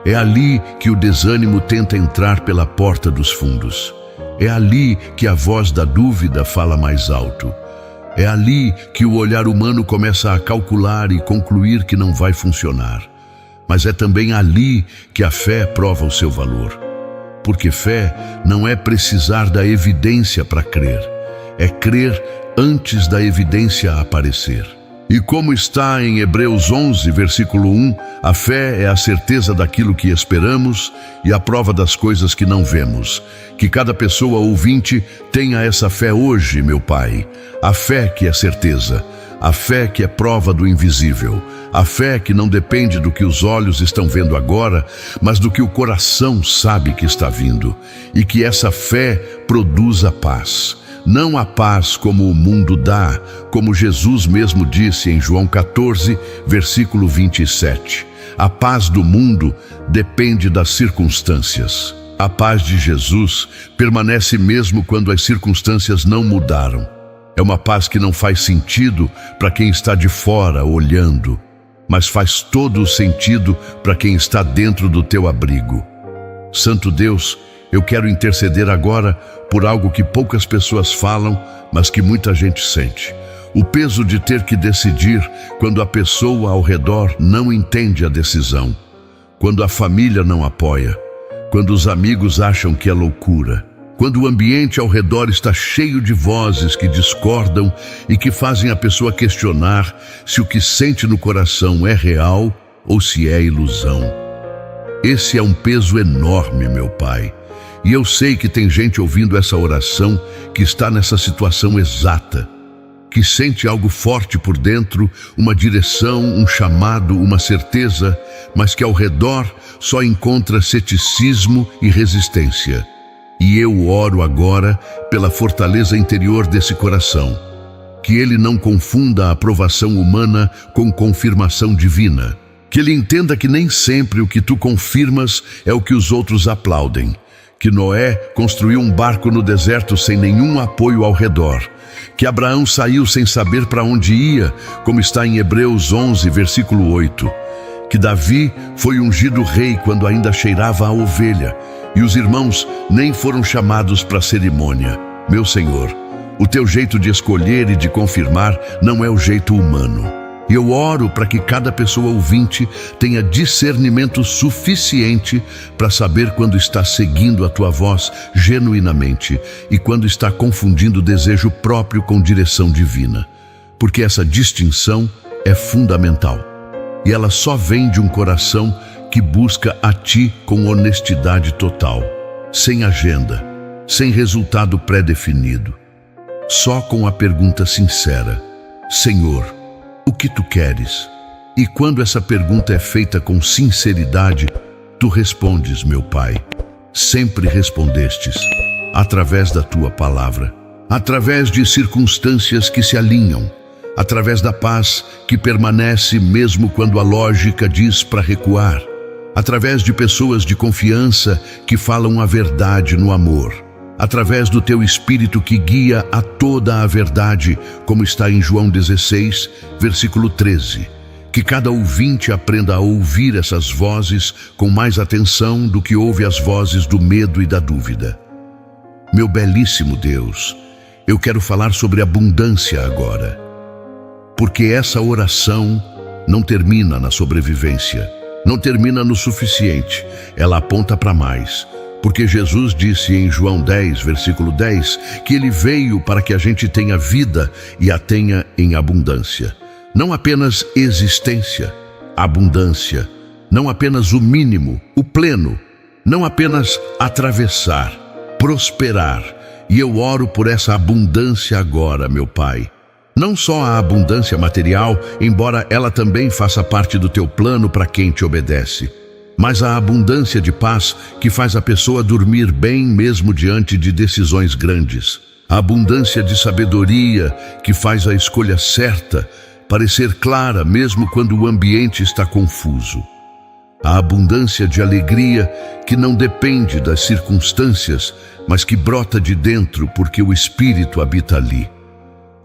É ali que o desânimo tenta entrar pela porta dos fundos. É ali que a voz da dúvida fala mais alto. É ali que o olhar humano começa a calcular e concluir que não vai funcionar. Mas é também ali que a fé prova o seu valor. Porque fé não é precisar da evidência para crer, é crer antes da evidência aparecer. E como está em Hebreus 11, versículo 1, a fé é a certeza daquilo que esperamos e a prova das coisas que não vemos. Que cada pessoa ouvinte tenha essa fé hoje, meu Pai. A fé que é certeza, a fé que é prova do invisível, a fé que não depende do que os olhos estão vendo agora, mas do que o coração sabe que está vindo. E que essa fé produza paz. Não a paz como o mundo dá, como Jesus mesmo disse em João 14, versículo 27. A paz do mundo depende das circunstâncias. A paz de Jesus permanece mesmo quando as circunstâncias não mudaram. É uma paz que não faz sentido para quem está de fora olhando, mas faz todo o sentido para quem está dentro do teu abrigo. Santo Deus, eu quero interceder agora por algo que poucas pessoas falam, mas que muita gente sente. O peso de ter que decidir quando a pessoa ao redor não entende a decisão, quando a família não apoia, quando os amigos acham que é loucura, quando o ambiente ao redor está cheio de vozes que discordam e que fazem a pessoa questionar se o que sente no coração é real ou se é ilusão. Esse é um peso enorme, meu Pai. E eu sei que tem gente ouvindo essa oração que está nessa situação exata, que sente algo forte por dentro, uma direção, um chamado, uma certeza, mas que ao redor só encontra ceticismo e resistência. E eu oro agora pela fortaleza interior desse coração, que ele não confunda a aprovação humana com confirmação divina, que ele entenda que nem sempre o que tu confirmas é o que os outros aplaudem, que Noé construiu um barco no deserto sem nenhum apoio ao redor, que Abraão saiu sem saber para onde ia, como está em Hebreus 11, versículo 8, que Davi foi ungido rei quando ainda cheirava a ovelha, e os irmãos nem foram chamados para a cerimônia. Meu Senhor, o teu jeito de escolher e de confirmar não é o jeito humano. Eu oro para que cada pessoa ouvinte tenha discernimento suficiente para saber quando está seguindo a tua voz genuinamente e quando está confundindo desejo próprio com direção divina. Porque essa distinção é fundamental. E ela só vem de um coração que busca a Ti com honestidade total, sem agenda, sem resultado pré-definido, só com a pergunta sincera: Senhor, o que Tu queres? E quando essa pergunta é feita com sinceridade, Tu respondes, meu Pai. Sempre respondestes, através da Tua palavra, através de circunstâncias que se alinham, através da paz que permanece mesmo quando a lógica diz para recuar, através de pessoas de confiança que falam a verdade no amor, através do Teu Espírito que guia a toda a verdade, como está em João 16, versículo 13. Que cada ouvinte aprenda a ouvir essas vozes com mais atenção do que ouve as vozes do medo e da dúvida. Meu belíssimo Deus, eu quero falar sobre abundância agora, porque essa oração não termina na sobrevivência, não termina no suficiente, ela aponta para mais. Porque Jesus disse em João 10, versículo 10, que Ele veio para que a gente tenha vida e a tenha em abundância. Não apenas existência, abundância. Não apenas o mínimo, o pleno. Não apenas atravessar, prosperar. E eu oro por essa abundância agora, meu Pai. Não só a abundância material, embora ela também faça parte do Teu plano para quem Te obedece, mas a abundância de paz que faz a pessoa dormir bem mesmo diante de decisões grandes. A abundância de sabedoria que faz a escolha certa parecer clara mesmo quando o ambiente está confuso. A abundância de alegria que não depende das circunstâncias, mas que brota de dentro porque o Espírito habita ali.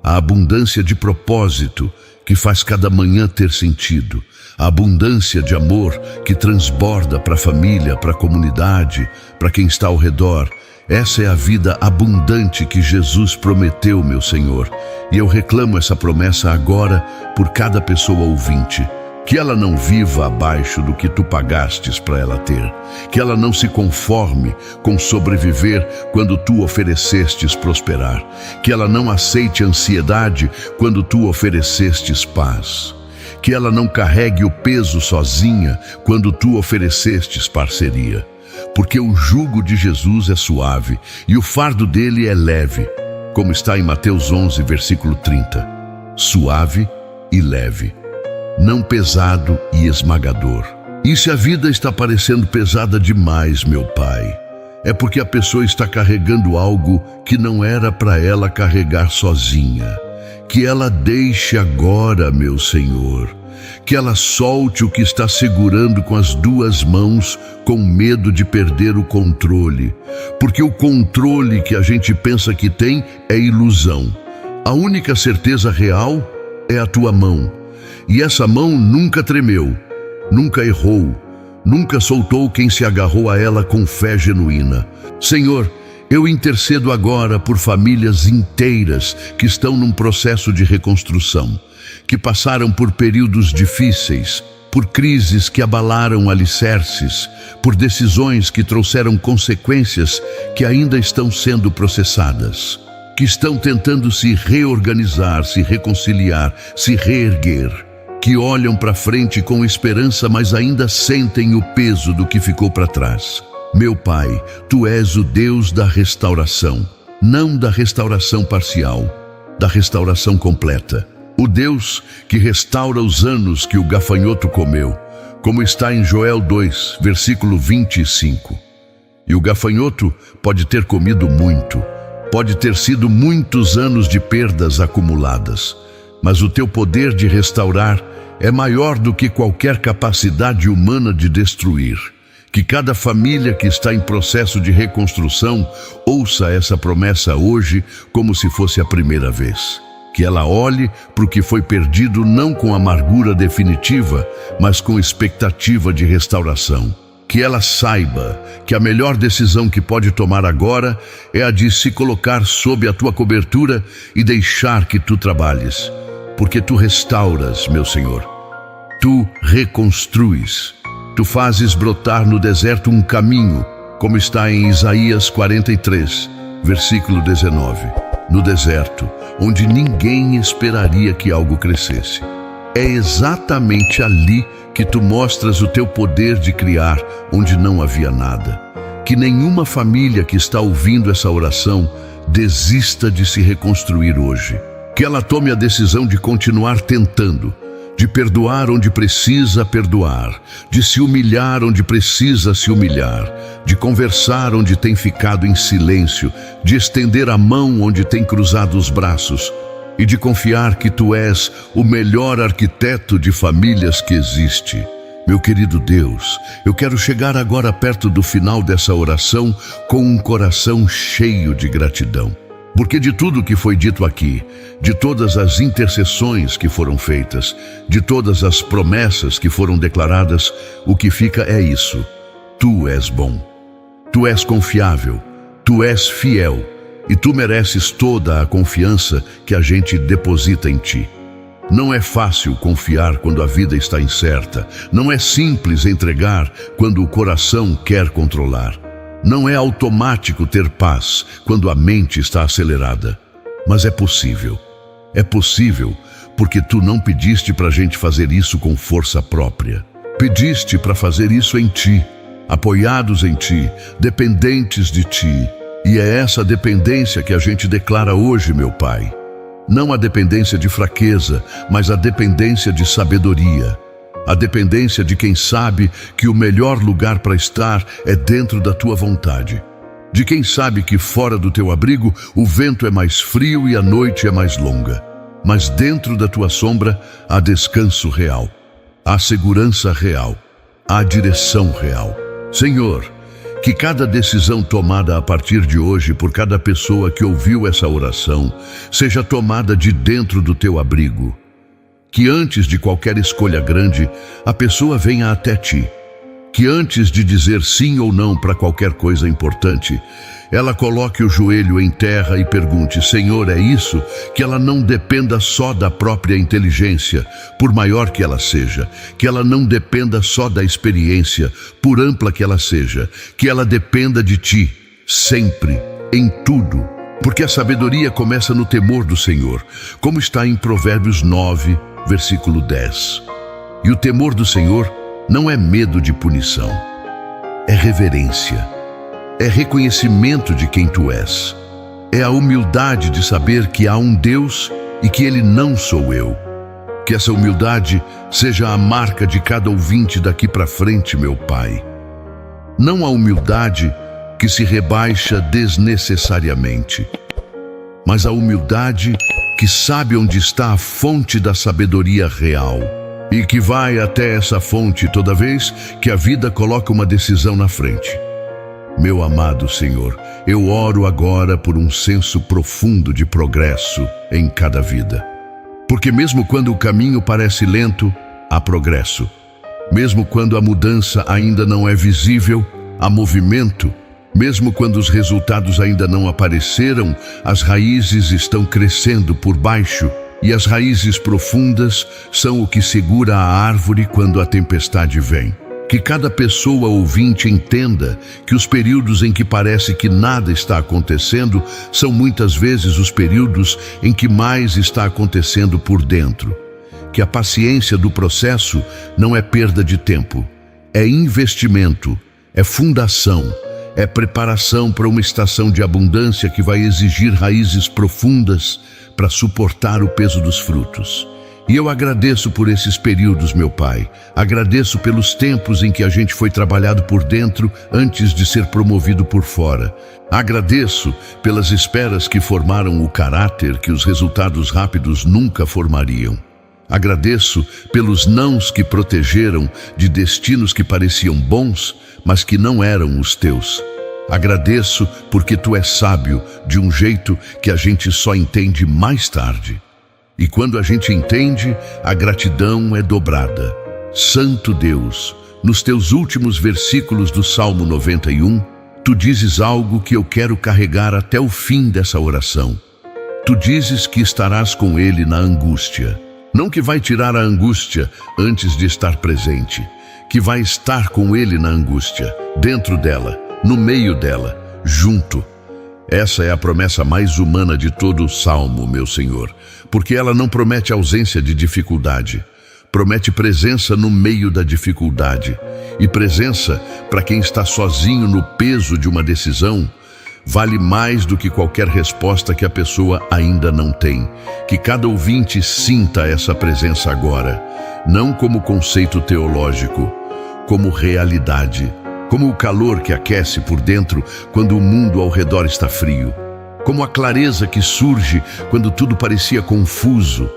A abundância de propósito que faz cada manhã ter sentido. A abundância de amor que transborda para a família, para a comunidade, para quem está ao redor. Essa é a vida abundante que Jesus prometeu, meu Senhor. E eu reclamo essa promessa agora por cada pessoa ouvinte. Que ela não viva abaixo do que Tu pagastes para ela ter. Que ela não se conforme com sobreviver quando Tu oferecestes prosperar. Que ela não aceite ansiedade quando Tu oferecestes paz. Que ela não carregue o peso sozinha quando Tu oferecestes parceria. Porque o jugo de Jesus é suave e o fardo dele é leve, como está em Mateus 11, versículo 30. Suave e leve, não pesado e esmagador. E se a vida está parecendo pesada demais, meu Pai, é porque a pessoa está carregando algo que não era para ela carregar sozinha. Que ela deixe agora, meu Senhor. Que ela solte o que está segurando com as duas mãos, com medo de perder o controle. Porque o controle que a gente pensa que tem é ilusão. A única certeza real é a Tua mão. E essa mão nunca tremeu, nunca errou, nunca soltou quem se agarrou a ela com fé genuína. Senhor, eu intercedo agora por famílias inteiras que estão num processo de reconstrução, que passaram por períodos difíceis, por crises que abalaram alicerces, por decisões que trouxeram consequências que ainda estão sendo processadas, que estão tentando se reorganizar, se reconciliar, se reerguer, que olham para frente com esperança, mas ainda sentem o peso do que ficou para trás. Meu Pai, Tu és o Deus da restauração, não da restauração parcial, da restauração completa. O Deus que restaura os anos que o gafanhoto comeu, como está em Joel 2, versículo 25. E o gafanhoto pode ter comido muito, pode ter sido muitos anos de perdas acumuladas, mas o Teu poder de restaurar é maior do que qualquer capacidade humana de destruir. Que cada família que está em processo de reconstrução ouça essa promessa hoje como se fosse a primeira vez. Que ela olhe para o que foi perdido não com amargura definitiva, mas com expectativa de restauração. Que ela saiba que a melhor decisão que pode tomar agora é a de se colocar sob a Tua cobertura e deixar que Tu trabalhes. Porque Tu restauras, meu Senhor. Tu reconstruis. Tu fazes brotar no deserto um caminho, como está em Isaías 43, versículo 19. No deserto, onde ninguém esperaria que algo crescesse. É exatamente ali que tu mostras o teu poder de criar onde não havia nada. Que nenhuma família que está ouvindo essa oração desista de se reconstruir hoje. Que ela tome a decisão de continuar tentando, de perdoar onde precisa perdoar, de se humilhar onde precisa se humilhar, de conversar onde tem ficado em silêncio, de estender a mão onde tem cruzado os braços e de confiar que tu és o melhor arquiteto de famílias que existe. Meu querido Deus, eu quero chegar agora perto do final dessa oração com um coração cheio de gratidão. Porque de tudo que foi dito aqui, de todas as intercessões que foram feitas, de todas as promessas que foram declaradas, o que fica é isso: tu és bom, tu és confiável, tu és fiel e tu mereces toda a confiança que a gente deposita em ti. Não é fácil confiar quando a vida está incerta, não é simples entregar quando o coração quer controlar. Não é automático ter paz quando a mente está acelerada. Mas é possível. É possível porque tu não pediste para a gente fazer isso com força própria. Pediste para fazer isso em ti, apoiados em ti, dependentes de ti. E é essa dependência que a gente declara hoje, meu Pai. Não a dependência de fraqueza, mas a dependência de sabedoria. A dependência de quem sabe que o melhor lugar para estar é dentro da tua vontade. De quem sabe que fora do teu abrigo o vento é mais frio e a noite é mais longa. Mas dentro da tua sombra há descanso real, há segurança real, há direção real. Senhor, que cada decisão tomada a partir de hoje por cada pessoa que ouviu essa oração seja tomada de dentro do teu abrigo. Que antes de qualquer escolha grande, a pessoa venha até ti. Que antes de dizer sim ou não para qualquer coisa importante, ela coloque o joelho em terra e pergunte: Senhor, é isso? Que ela não dependa só da própria inteligência, por maior que ela seja. Que ela não dependa só da experiência, por ampla que ela seja. Que ela dependa de ti, sempre, em tudo. Porque a sabedoria começa no temor do Senhor, como está em Provérbios 9, versículo 10. E o temor do Senhor não é medo de punição, é reverência, é reconhecimento de quem tu és, é a humildade de saber que há um Deus e que Ele não sou eu. Que essa humildade seja a marca de cada ouvinte daqui para frente, meu Pai. Não a humildade que se rebaixa desnecessariamente, mas a humildade que sabe onde está a fonte da sabedoria real e que vai até essa fonte toda vez que a vida coloca uma decisão na frente. Meu amado Senhor, eu oro agora por um senso profundo de progresso em cada vida. Porque mesmo quando o caminho parece lento, há progresso. Mesmo quando a mudança ainda não é visível, há movimento. Mesmo quando os resultados ainda não apareceram, as raízes estão crescendo por baixo, e as raízes profundas são o que segura a árvore quando a tempestade vem. Que cada pessoa ouvinte entenda que os períodos em que parece que nada está acontecendo são muitas vezes os períodos em que mais está acontecendo por dentro. Que a paciência do processo não é perda de tempo, é investimento, é fundação. É preparação para uma estação de abundância que vai exigir raízes profundas para suportar o peso dos frutos. E eu agradeço por esses períodos, meu Pai. Agradeço pelos tempos em que a gente foi trabalhado por dentro antes de ser promovido por fora. Agradeço pelas esperas que formaram o caráter que os resultados rápidos nunca formariam. Agradeço pelos nãos que protegeram de destinos que pareciam bons, mas que não eram os teus. Agradeço porque tu és sábio de um jeito que a gente só entende mais tarde. E quando a gente entende, a gratidão é dobrada. Santo Deus, nos teus últimos versículos do Salmo 91, tu dizes algo que eu quero carregar até o fim dessa oração. Tu dizes que estarás com ele na angústia. Não que vai tirar a angústia antes de estar presente, que vai estar com ele na angústia, dentro dela, no meio dela, junto. Essa é a promessa mais humana de todo o Salmo, meu Senhor, porque ela não promete ausência de dificuldade. promete presença no meio da dificuldade. E presença, para quem está sozinho no peso de uma decisão, vale mais do que qualquer resposta que a pessoa ainda não tem. Que cada ouvinte sinta essa presença agora, não como conceito teológico, como realidade, como o calor que aquece por dentro quando o mundo ao redor está frio, como a clareza que surge quando tudo parecia confuso,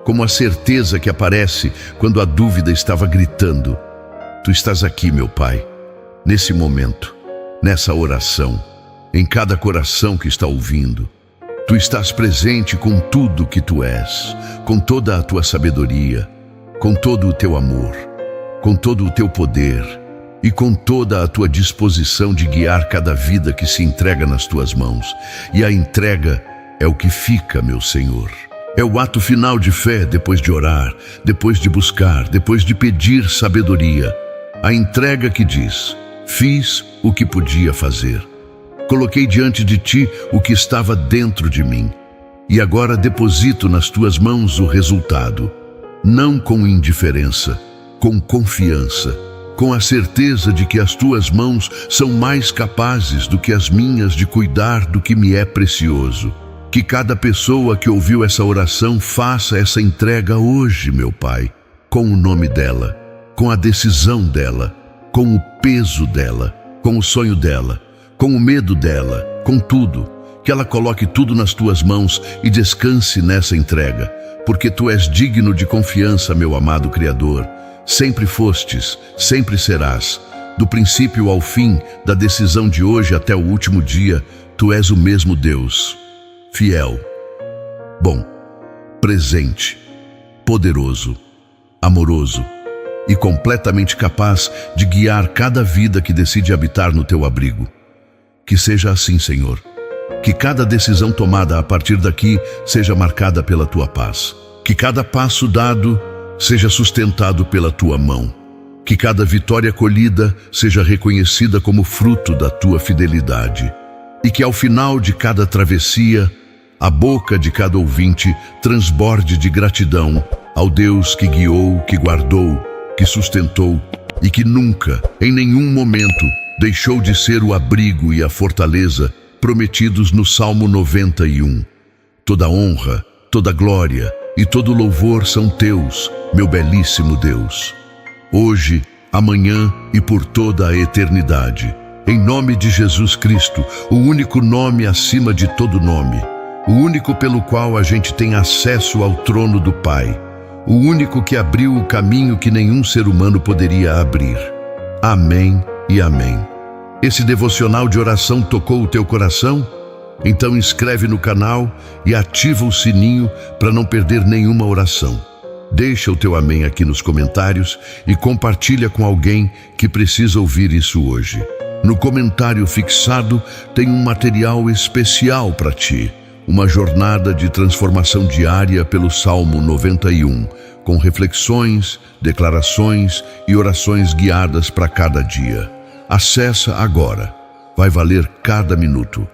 como a certeza que aparece quando a dúvida estava gritando. Tu estás aqui, meu Pai, nesse momento, nessa oração, em cada coração que está ouvindo. Tu estás presente com tudo que tu és, com toda a tua sabedoria, com todo o teu amor, com todo o teu poder e com toda a tua disposição de guiar cada vida que se entrega nas tuas mãos. E a entrega é o que fica, meu Senhor. É o ato final de fé depois de orar, depois de buscar, depois de pedir sabedoria. A entrega que diz: fiz o que podia fazer. Coloquei diante de ti o que estava dentro de mim. E agora deposito nas tuas mãos o resultado. Não com indiferença, com confiança, com a certeza de que as tuas mãos são mais capazes do que as minhas de cuidar do que me é precioso. Que cada pessoa que ouviu essa oração faça essa entrega hoje, meu Pai, com o nome dela, com a decisão dela, com o peso dela, com o sonho dela, com o medo dela, com tudo. Que ela coloque tudo nas tuas mãos e descanse nessa entrega, porque tu és digno de confiança, meu amado Criador. Sempre fostes, sempre serás. Do princípio ao fim, da decisão de hoje até o último dia, tu és o mesmo Deus. Fiel, bom, presente, poderoso, amoroso e completamente capaz de guiar cada vida que decide habitar no teu abrigo. Que seja assim, Senhor. Que cada decisão tomada a partir daqui seja marcada pela tua paz. Que cada passo dado seja sustentado pela tua mão. Que cada vitória colhida seja reconhecida como fruto da tua fidelidade. E que ao final de cada travessia, a boca de cada ouvinte transborde de gratidão ao Deus que guiou, que guardou, que sustentou e que nunca, em nenhum momento, deixou de ser o abrigo e a fortaleza prometidos no Salmo 91. Toda honra, toda glória e todo louvor são teus, meu belíssimo Deus. Hoje, amanhã e por toda a eternidade. Em nome de Jesus Cristo, o único nome acima de todo nome. O único pelo qual a gente tem acesso ao trono do Pai. O único que abriu o caminho que nenhum ser humano poderia abrir. Amém e amém. Esse devocional de oração tocou o teu coração? Então inscreve no canal e ativa o sininho para não perder nenhuma oração. Deixa o teu amém aqui nos comentários e compartilha com alguém que precisa ouvir isso hoje. No comentário fixado tem um material especial para ti. Uma jornada de transformação diária pelo Salmo 91, com reflexões, declarações e orações guiadas para cada dia. Acessa agora. Vai valer cada minuto.